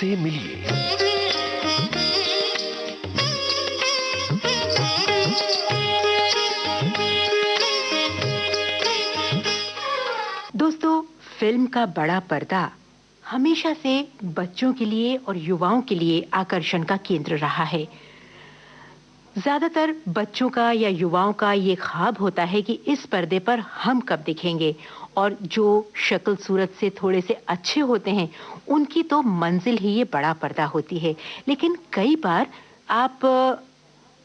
से मिलिए। दोस्तों, फिल्म का बड़ा पर्दा हमेशा से बच्चों के लिए और युवाओं के लिए आकर्षण का केंद्र रहा है। ज्यादातर बच्चों का या युवाओं का ये ख्वाब होता है कि इस पर्दे पर हम कब दिखेंगे, और जो शक्ल सूरत से थोड़े से अच्छे होते हैं उनकी तो मंजिल ही ये बड़ा पर्दा होती है। लेकिन कई बार आप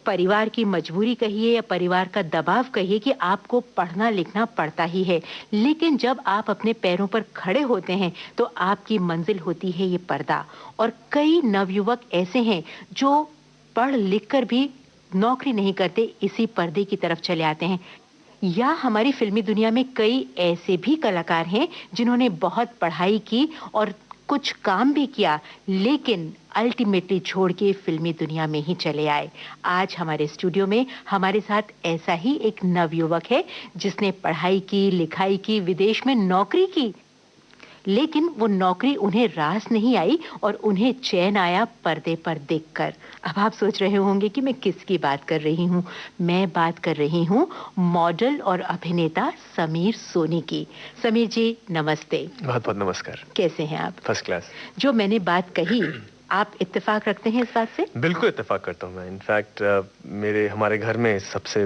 परिवार की मजबूरी कहिए या परिवार का दबाव कहिए कि आपको पढ़ना लिखना पड़ता ही है, लेकिन जब आप अपने पैरों पर खड़े होते हैं तो आपकी मंजिल होती है ये पर्दा। और कई नवयुवक ऐसे हैं जो पढ़ लिख कर भी नौकरी नहीं करते, इसी पर्दे की तरफ चले आते हैं। या हमारी फिल्मी दुनिया में कई ऐसे भी कलाकार हैं जिन्होंने बहुत पढ़ाई की और कुछ काम भी किया, लेकिन अल्टीमेटली छोड़ के फिल्मी दुनिया में ही चले आए। आज हमारे स्टूडियो में हमारे साथ ऐसा ही एक नवयुवक है जिसने पढ़ाई की, लिखाई की, विदेश में नौकरी की, लेकिन वो नौकरी उन्हें रास नहीं आई और उन्हें चैन आया पर्दे पर देखकर। अब आप सोच रहे होंगे कि मैं किसकी बात कर रही हूँ। मैं बात कर रही हूँ मॉडल और अभिनेता समीर सोनी की। समीर जी, नमस्ते। बहुत बहुत नमस्कार। कैसे हैं आप? First class. जो मैंने बात कही, आप इत्तेफाक रखते हैं इस बात से? बिल्कुल इत्तेफाक करता हूँ मैं। इनफैक्ट हमारे घर में सबसे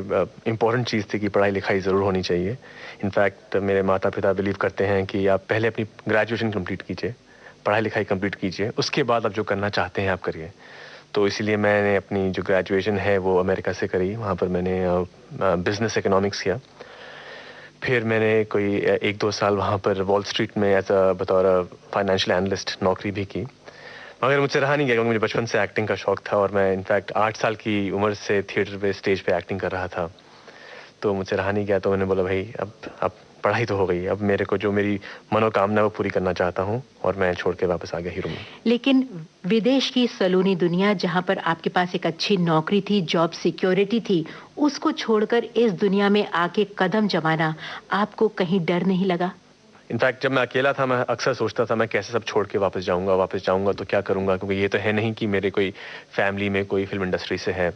इम्पोर्टेंट चीज़ थी कि पढ़ाई लिखाई ज़रूर होनी चाहिए। इनफैक्ट मेरे माता पिता बिलीव करते हैं कि आप पहले अपनी ग्रेजुएशन कंप्लीट कीजिए, पढ़ाई लिखाई कंप्लीट कीजिए, उसके बाद आप जो करना चाहते हैं आप करिए। तो इसीलिए मैंने अपनी जो ग्रेजुएशन है वो अमेरिका से करी। वहाँ पर मैंने बिजनेस इकोनॉमिक्स किया। फिर मैंने कोई 1-2 साल वहाँ पर वॉल स्ट्रीट में बतौर फाइनेंशियल एनालिस्ट नौकरी भी की। मगर मुझसे रहा नहीं गया क्योंकि मुझे बचपन से एक्टिंग का शौक था और मैं इनफैक्ट 8 साल की उम्र से थिएटर पे, स्टेज पे एक्टिंग कर रहा था। तो मुझसे रहा नहीं गया, तो मैंने बोला भाई अब पढ़ाई तो हो गई, अब मेरे को जो मेरी मनोकामना है वो पूरी करना चाहता हूँ, और मैं छोड़ के वापस आ गया हीरो में। लेकिन विदेश की सलोनी दुनिया, जहाँ पर आपके पास एक अच्छी नौकरी थी, जॉब सिक्योरिटी थी, उसको छोड़कर इस दुनिया में आके कदम जमाना, आपको कहीं डर नहीं लगा? इनफैक्ट जब मैं अकेला था मैं अक्सर सोचता था मैं कैसे सब छोड़ के वापस जाऊंगा तो क्या करूंगा, क्योंकि ये तो है नहीं कि मेरे कोई फैमिली में कोई फिल्म इंडस्ट्री से है।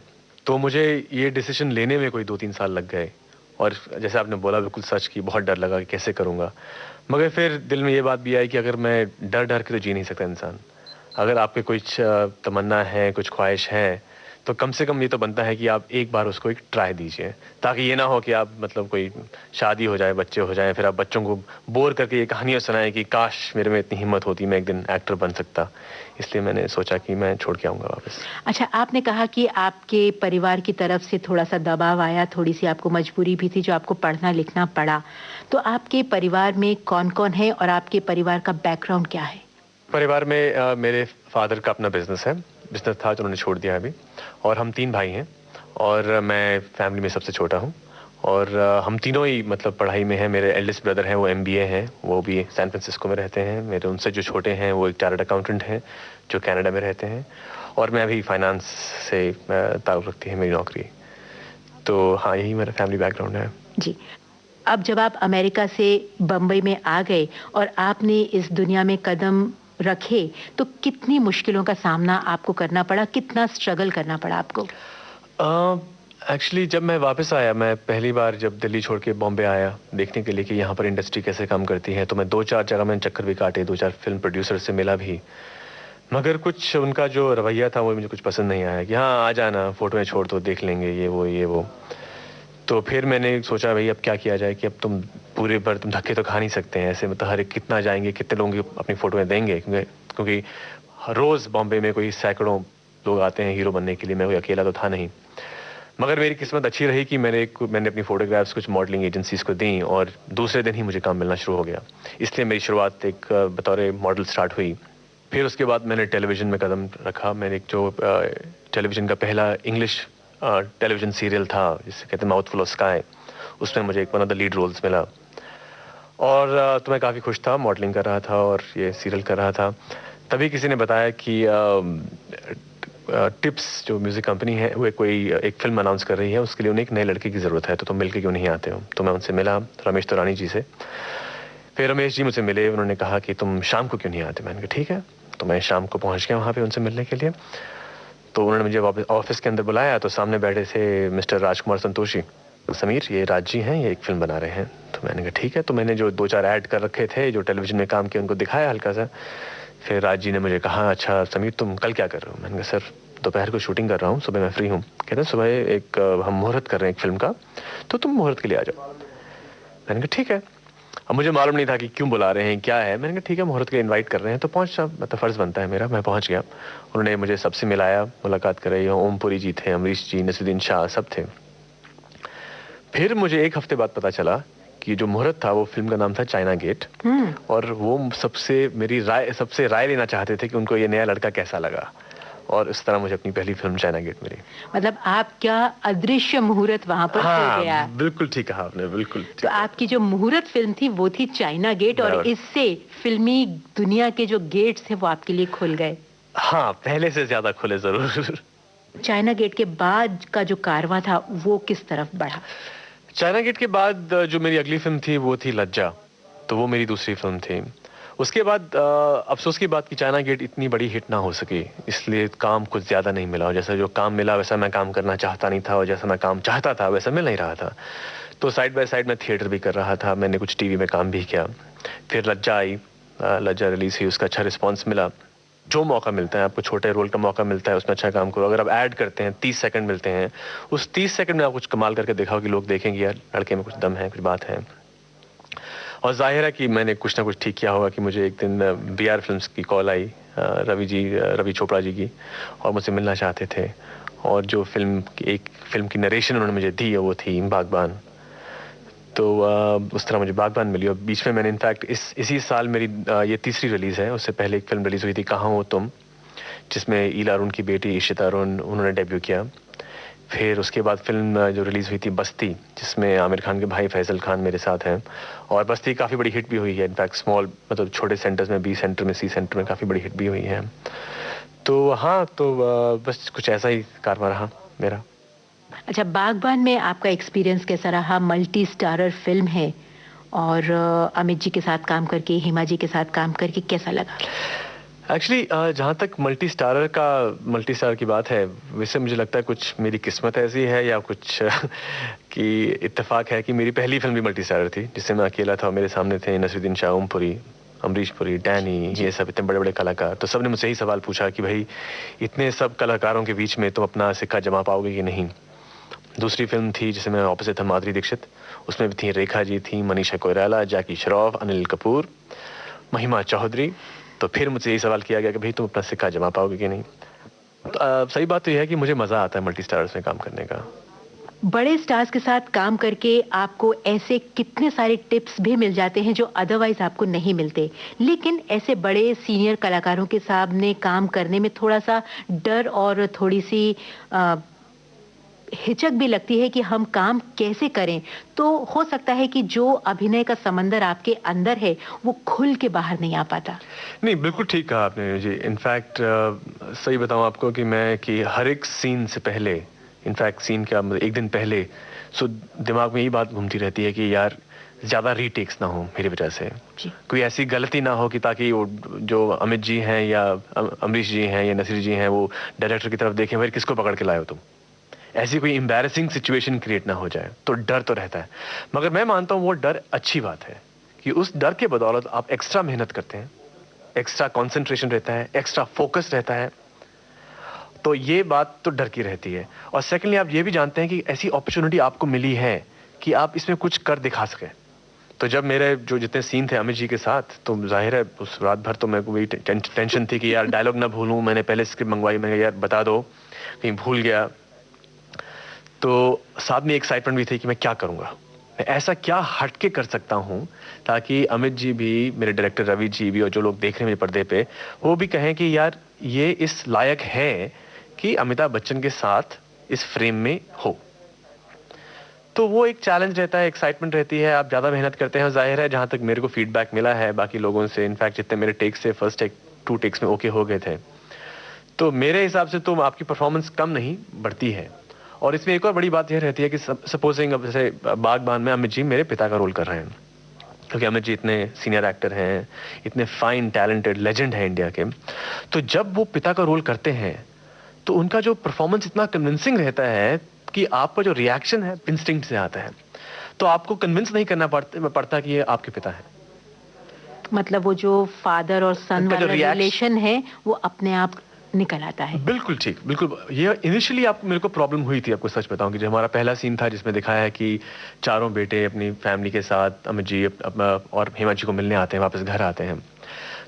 तो मुझे ये डिसीजन लेने में कोई 2-3 साल लग गए, और जैसे आपने बोला बिल्कुल सच की बहुत डर लगा कि कैसे करूंगा। मगर फिर दिल में ये बात भी आई कि अगर मैं डर डर के तो जी नहीं सकता इंसान। अगर आपके कुछ तमन्ना है, कुछ ख्वाहिश है, तो कम से कम ये तो बनता है कि आप एक बार उसको एक ट्राई दीजिए, ताकि ये ना हो कि आप मतलब कोई शादी हो जाए, बच्चे हो जाएं, फिर आप बच्चों को बोर करके ये कहानियां सुनाएं कि काश मेरे में इतनी हिम्मत होती, मैं एक दिन एक्टर बन सकता। इसलिए मैंने सोचा कि मैं छोड़ के आऊँगा वापस। अच्छा, आपने कहा कि आपके परिवार की तरफ से थोड़ा-सा दबाव आया, थोड़ी-सी आपको मजबूरी भी थी जो आपको पढ़ना लिखना पड़ा। तो आपके परिवार में कौन-कौन है और आपके परिवार का बैकग्राउंड क्या है? परिवार में मेरे फादर का अपना बिजनेस है, बिजनेस था जो उन्होंने छोड़ दिया अभी, और हम 3 भाई हैं, और मैं फैमिली में सबसे छोटा हूँ। और हम तीनों ही मतलब पढ़ाई में हैं। मेरे एल्डेस्ट ब्रदर हैं, वो एमबीए हैं, वो भी सैन फ्रांसिस्को में रहते हैं। मेरे उनसे जो छोटे हैं वो एक चार्टर्ड अकाउंटेंट हैं जो कनाडा में रहते हैं, और मैं भी फाइनेंस से ताल्लुक़ रखती है मेरी नौकरी। तो हाँ, यही मेरा फैमिली बैकग्राउंड है। जी। अब जब आप अमेरिका से बम्बई में आ गए और आपने इस दुनिया में कदम रखे, तो कितनी मुश्किलों का सामना आपको करना पड़ा? कितना स्ट्रगल करना पड़ा आपको? एक्चुअली जब मैं वापस आया, मैं पहली बार जब दिल्ली छोड़ के बॉम्बे आया देखने के लिए कि यहाँ पर इंडस्ट्री कैसे काम करती है, तो मैं 2-4 जगह मैंने चक्कर भी काटे, 2-4 फिल्म प्रोड्यूसर से मिला भी। मगर कुछ उनका जो रवैया था वो मुझे कुछ पसंद नहीं आया कि हाँ आ जाना, फोटोएं छोड़ दो, देख लेंगे, ये वो। तो फिर मैंने सोचा भाई अब क्या किया जाए कि अब तुम पूरे भर तुम धक्के तो खा नहीं सकते हैं ऐसे, मतलब हर एक कितना जाएंगे, कितने लोगों की अपनी फोटोएं देंगे, क्योंकि रोज बॉम्बे में कोई सैकड़ों लोग आते हैं हीरो बनने के लिए, मैं कोई अकेला तो था नहीं। मगर मेरी किस्मत अच्छी रही कि मैंने अपनी फोटोग्राफ्स कुछ मॉडलिंग एजेंसीज को दी, और दूसरे दिन ही मुझे काम मिलना शुरू हो गया। इसलिए मेरी शुरुआत एक बतौर मॉडल स्टार्ट हुई। फिर उसके बाद मैंने टेलीविज़न में कदम रखा। मैंने एक जो टेलीविज़न का पहला इंग्लिश टेलीविज़न सीरियल था जिसे कहते हैं माउथफुल ऑफ स्काई, उसमें मुझे एक one of the lead roles मिला, और तो मैं काफ़ी खुश था, मॉडलिंग कर रहा था और ये सीरियल कर रहा था। तभी किसी ने बताया कि टिप्स जो म्यूज़िक कंपनी है वो एक फ़िल्म अनाउंस कर रही है, उसके लिए उन्हें एक नए लड़के की ज़रूरत है, तो तुम मिलके क्यों नहीं आते हो। तो मैं उनसे मिला, रमेश तौरानी जी से। फिर रमेश जी मुझसे मिले, उन्होंने कहा कि तुम शाम को क्यों नहीं आते। मैंने कहा ठीक है। तो मैं शाम को पहुंच गया वहाँ पे उनसे मिलने के लिए। तो उन्होंने मुझे वापस ऑफिस के अंदर बुलाया, तो सामने बैठे थे मिस्टर राजकुमार संतोषी। समीर, ये राज जी हैं, ये एक फिल्म बना रहे हैं। तो मैंने कहा ठीक है। तो मैंने जो 2-4 ऐड कर रखे थे जो टेलीविजन में काम किए उनको दिखाया हल्का सा। फिर राज जी ने मुझे कहा, अच्छा समीर तुम कल क्या कर रहे हो? मैंने कहा सर दोपहर को शूटिंग कर रहा हूँ, सुबह मैं फ्री हूँ। कहते हैं सुबह एक हम मुहूर्त कर रहे हैं एक फिल्म का, तो तुम मुहूर्त के लिए आ जाओ। मैंने कहा ठीक है। अब मुझे मालूम नहीं था कि क्यों बुला रहे हैं, क्या है। मैंने कहा ठीक है, मुहूर्त के लिए इनवाइट कर रहे हैं तो पहुंचना मतलब फ़र्ज़ बनता है मेरा। मैं पहुंच गया। उन्होंने मुझे सबसे मिलाया, मुलाकात कराई। ओमपुरी जी थे, अमरीश जी, नसीरुद्दीन शाह, सब थे। फिर मुझे एक हफ्ते बाद पता चला कि जो मुहूर्त था वो फिल्म का नाम था चाइना गेट। और वो सबसे राय लेना चाहते थे कि उनको ये नया लड़का कैसा लगा। और इस तरह मुझे अपनी पहली फिल्म चाइना गेट मिली। मतलब आपका अदृश्य मुहूर्त वहां पर खुल गया। बिल्कुल ठीक कहा आपने, बिल्कुल ठीक। तो आपकी जो मुहूर्त फिल्म थी वो थी चाइना गेट, और इससे फिल्मी दुनिया के जो गेट्स थे वो आपके लिए खुल गए। हाँ, पहले से ज्यादा खुले जरूर। चाइना गेट के बाद का जो कारवां था वो किस तरफ बढ़ा? चाइना गेट के बाद जो मेरी अगली फिल्म थी वो थी लज्जा। तो वो मेरी दूसरी फिल्म थी। उसके बाद अफसोस की बात कि चाइना गेट इतनी बड़ी हिट ना हो सकी, इसलिए काम कुछ ज़्यादा नहीं मिला। और जैसा जो काम मिला वैसा मैं काम करना चाहता नहीं था, और जैसा मैं काम चाहता था वैसा मिल नहीं रहा था। तो साइड बाय साइड मैं थिएटर भी कर रहा था, मैंने कुछ टीवी में काम भी किया। फिर लज्जा आई, लज्जा रिलीज हुई, उसका अच्छा रिस्पॉन्स मिला। जो मौका मिलता है आपको, छोटे रोल का मौका मिलता है, उसमें अच्छा काम करो। अगर आप ऐड करते हैं, 30 सेकंड मिलते हैं, उस 30 सेकंड में आप कुछ कमाल करके दिखाओ कि लोग देखेंगे यार लड़के में कुछ दम है, कुछ बात है। और जाहिर है कि मैंने कुछ ना कुछ ठीक किया होगा कि मुझे एक दिन BR फिल्म्स की कॉल आई, रवि चोपड़ा जी की, और मुझसे मिलना चाहते थे। और जो एक फिल्म की नरेशन उन्होंने मुझे दी वो थी बागबान। तो उस तरह मुझे बागबान मिली। और बीच में मैंने इनफैक्ट इसी साल मेरी ये तीसरी रिलीज़ है। उससे पहले एक फिल्म रिलीज़ हुई थी कहाँ हो तुम, जिसमें ईला अरुण की बेटी इशिता अरुण उन्होंने डेब्यू किया। फिर उसके बाद फिल्म जो रिलीज़ हुई थी बस्ती, जिसमें आमिर खान के भाई फैसल खान मेरे साथ हैं। और बस्ती काफ़ी बड़ी हिट भी हुई है, इनफैक्ट स्मॉल मतलब छोटे सेंटर्स में, B सेंटर में, C सेंटर में काफ़ी बड़ी हिट भी हुई है। तो हाँ, तो बस कुछ ऐसा ही कारवा रहा मेरा। अच्छा, बागबान में आपका एक्सपीरियंस कैसा रहा? मल्टी स्टारर फिल्म है, और अमित जी के साथ काम करके, हिमा जी के साथ काम करके कैसा लगा? एक्चुअली जहाँ तक मल्टी स्टार की बात है, वैसे मुझे लगता है कुछ मेरी किस्मत ऐसी है या कुछ कि इत्तेफाक है कि मेरी पहली फिल्म भी मल्टी स्टारर थी, जिससे मैं अकेला था। मेरे सामने थे नसीरुद्दीन शाह, ओमपुरी, अमरीश पुरी, डैनी, ये सब इतने बड़े बड़े कलाकार। तो सबने मुझसे यही सवाल पूछा कि भाई इतने सब कलाकारों के बीच में तुम अपना सिक्का जमा पाओगे कि नहीं। दूसरी फिल्म थी जिसमें मैं ऑपोजिट था, माधुरी दीक्षित। उसमें भी थी रेखा जी, थी मनीषा कोइराला, जैकी श्रॉफ, अनिल कपूर, महिमा चौधरी। तो फिर मुझसे यही सवाल किया गया कि भाई तुम अपना सिक्का जमा पाओगे कि नहीं। तो सही बात तो यह है कि मुझे मज़ा आता है मल्टी स्टार्स में काम करने का। बड़े स्टार्स के साथ काम करके आपको ऐसे कितने सारे टिप्स भी मिल जाते हैं जो अदरवाइज आपको नहीं मिलते, लेकिन ऐसे बड़े सीनियर कलाकारों के सामने काम करने में थोड़ा सा डर और थोड़ी सी हिचक भी लगती है कि हम काम कैसे करें। तो हो सकता है कि जो अभिनय का समंदर आपके अंदर है वो खुल के बाहर नहीं आ पाता। नहीं, बिल्कुल ठीक कहा आपने जी। इनफैक्ट सही बताऊं आपको कि हर एक सीन से पहले, इनफैक्ट सीन का मतलब एक दिन पहले, दिमाग में यही बात घूमती रहती है कि यार ज़्यादा रीटेक्स ना हो मेरी वजह से, कोई ऐसी गलती ना हो कि ताकि वो जो अमित जी हैं या अमरीश जी हैं या नसीर जी हैं वो डायरेक्टर की तरफ देखें, भाई किसको पकड़ के लाए हो तुम, ऐसी कोई एम्बैरेसिंग सिचुएशन क्रिएट ना हो जाए। तो डर तो रहता है, मगर मैं मानता हूँ वो डर अच्छी बात है कि उस डर के बदौलत आप एक्स्ट्रा मेहनत करते हैं, एक्स्ट्रा कंसंट्रेशन रहता है, एक्स्ट्रा फोकस रहता है। तो ये बात तो डर की रहती है। और सेकेंडली आप ये भी जानते हैं कि ऐसी अपॉर्चुनिटी आपको मिली है कि आप इसमें कुछ कर दिखा सकें। तो जब मेरे जो जितने सीन थे अमित जी के साथ, तो जाहिर है उस रात भर तो मेरे को वही टेंशन थी कि यार डायलॉग ना भूलूं। मैंने पहले स्क्रिप्ट मंगवाई, मैंने यार बता दो कहीं भूल गया। तो साथ में एक्साइटमेंट भी थी कि मैं क्या करूंगा, मैं ऐसा क्या हटके कर सकता हूं ताकि अमित जी भी, मेरे डायरेक्टर रवि जी भी, और जो लोग देख रहे हैं मेरे पर्दे पे, वो भी कहें कि यार ये इस लायक है कि अमिताभ बच्चन के साथ इस फ्रेम में हो। तो वो एक चैलेंज रहता है, एक्साइटमेंट रहती है, आप ज़्यादा मेहनत करते हैं। जाहिर है जहाँ तक मेरे को फीडबैक मिला है बाकी लोगों से, इनफैक्ट जितने मेरे टेक्स थे, फर्स्ट टेक 2 टेक्स में ओके हो गए थे। तो मेरे हिसाब से तो आपकी परफॉर्मेंस कम नहीं बढ़ती है। और इसमें एक और बड़ी बात यह रहती है कि सपोजिंग अब जैसे बागबान में अमित जी मेरे पिता का रोल कर रहे हैं, क्योंकि अमित जी इतने सीनियर एक्टर हैं, इतने फाइन टैलेंटेड लेजेंड हैं इंडिया के। तो जब वो पिता का रोल करते हैं तो उनका जो परफॉर्मेंस इतना कन्विंसिंग रहता है कि आपका जो रिएक्शन है इंस्टिंक्ट से आता है, तो आपको कन्विंस नहीं करना पड़ता कि ये आपके पिता हैं। मतलब वो जो फादर और सन उनका जो वाला रिलेशन है वो अपने आप निकल आता है। बिल्कुल ठीक, बिल्कुल। ये इनिशियली आप मेरे को प्रॉब्लम हुई थी, आपको सच बताऊं, कि जो हमारा पहला सीन था जिसमें दिखाया है कि चारों बेटे अपनी फैमिली के साथ अमित जी और हेमा जी को मिलने आते हैं, वापस घर आते हैं।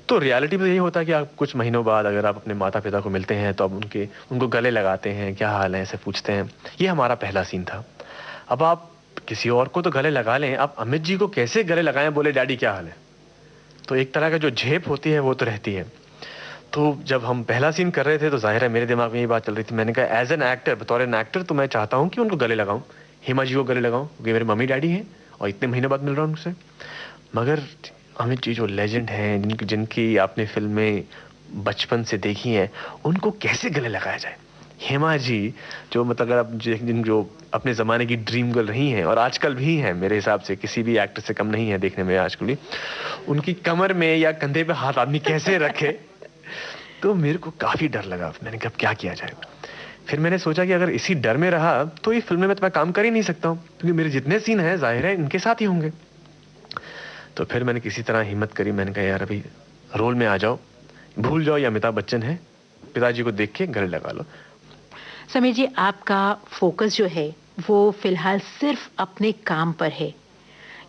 तो रियलिटी में यही होता है कि आप कुछ महीनों बाद अगर आप अपने माता पिता को मिलते हैं तो आप उनको गले लगाते हैं, क्या हाल है, ऐसे पूछते हैं। ये हमारा पहला सीन था। अब आप किसी और को तो गले लगा लें, आप अमित जी को कैसे गले लगाएं, बोले डैडी क्या हाल है? तो एक तरह का जो झेप होती है वो तो रहती है। तो जब हम पहला सीन कर रहे थे तो जाहिर है मेरे दिमाग में ये बात चल रही थी। मैंने कहा एज एन एक्टर, बतौर एन एक्टर, तो मैं चाहता हूँ कि उनको गले लगाऊं, हेमा जी को गले लगाऊं, क्योंकि मेरे मम्मी डैडी हैं और इतने महीने बाद मिल रहा हूं उनसे। मगर अमित जी जो लेजेंड हैं, जिनकी आपने फिल्में बचपन से देखी हैं, उनको कैसे गले लगाया जाए? हेमा जी जो मतलब अगर आप जो अपने जमाने की ड्रीम गर्ल रही हैं और आजकल भी हैं, मेरे हिसाब से किसी भी एक्टर से कम नहीं है देखने में आजकल भी, उनकी कमर में या कंधे पे हाथ आदमी कैसे रखे? तो मेरे को काफी डर लगा। मैंने कहा क्या किया जाए? फिर मैंने सोचा कि अगर इसी डर में रहा तो ये फिल्म में तो मैं काम कर ही नहीं सकता हूँ, क्योंकि मेरे जितने सीन हैं जाहिर है इनके साथ ही होंगे। तो फिर मैंने किसी तरह हिम्मत करी। मैंने कहा यार अभी रोल में आ जाओ, भूल जाओ ये अमिताभ बच्चन है, पिताजी को देख के गले लगा लो। समीर जी, आपका फोकस जो है वो फिलहाल सिर्फ अपने काम पर है।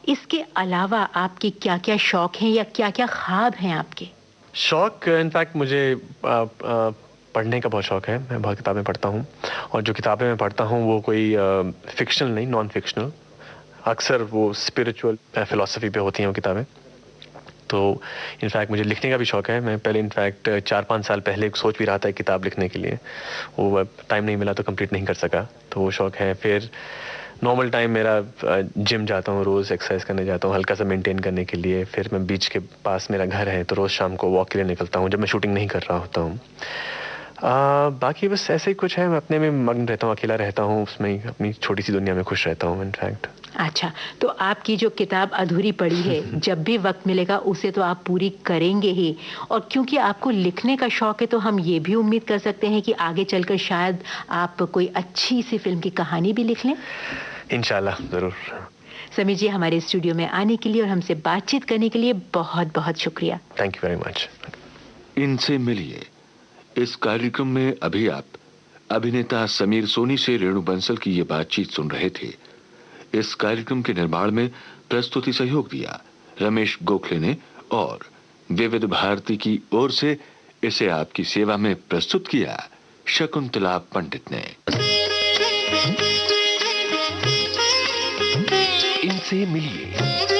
इसके अलावा आपके क्या-क्या शौक हैं या क्या-क्या ख्वाब हैं आपके? शौक इनफैक्ट मुझे पढ़ने का बहुत शौक है। मैं बहुत किताबें पढ़ता हूँ, और जो किताबें मैं पढ़ता हूँ वो कोई फिक्शनल नहीं, नॉन फिक्शनल। अक्सर वो स्पिरिचुअल फिलॉसफी पे होती हैं वो किताबें। तो इनफैक्ट मुझे लिखने का भी शौक है। मैं पहले इनफैक्ट 4-5 साल पहले सोच भी रहा था एक किताब लिखने के लिए, वो टाइम नहीं मिला तो कंप्लीट नहीं कर सका। तो वो शौक है। फिर नॉर्मल टाइम मेरा जिम जाता हूँ, रोज़ एक्सरसाइज करने जाता हूँ हल्का सा मेंटेन करने के लिए। फिर मैं बीच के पास मेरा घर है तो रोज़ शाम को वॉक के लिए निकलता हूँ जब मैं शूटिंग नहीं कर रहा होता हूँ। बाकी बस ऐसे ही कुछ है, मैं अपने में मग्न रहता हूँ, अकेला रहता हूँ, उसमें ही अपनी छोटी सी दुनिया में खुश रहता हूँ इनफैक्ट। अच्छा, तो आपकी जो किताब अधूरी पड़ी है, जब भी वक्त मिलेगा उसे तो आप पूरी करेंगे ही। और क्योंकि आपको लिखने का शौक है तो हम ये भी उम्मीद कर सकते हैं कि आगे चलकर शायद आप कोई अच्छी सी फिल्म की कहानी भी लिख लें। इंशाल्लाह जरूर। समीर जी, हमारे स्टूडियो में आने के लिए और हमसे बातचीत करने के लिए बहुत बहुत शुक्रिया। Thank you very much. इनसे मिलिए इस कार्यक्रम में अभी आप अभिनेता समीर सोनी से रेणु बंसल की ये बातचीत सुन रहे थे। इस कार्यक्रम के निर्माण में प्रस्तुति सहयोग दिया रमेश गोखले ने, और विविध भारती की ओर से इसे आपकी सेवा में प्रस्तुत किया शकुंतला पंडित ने। इनसे मिलिए।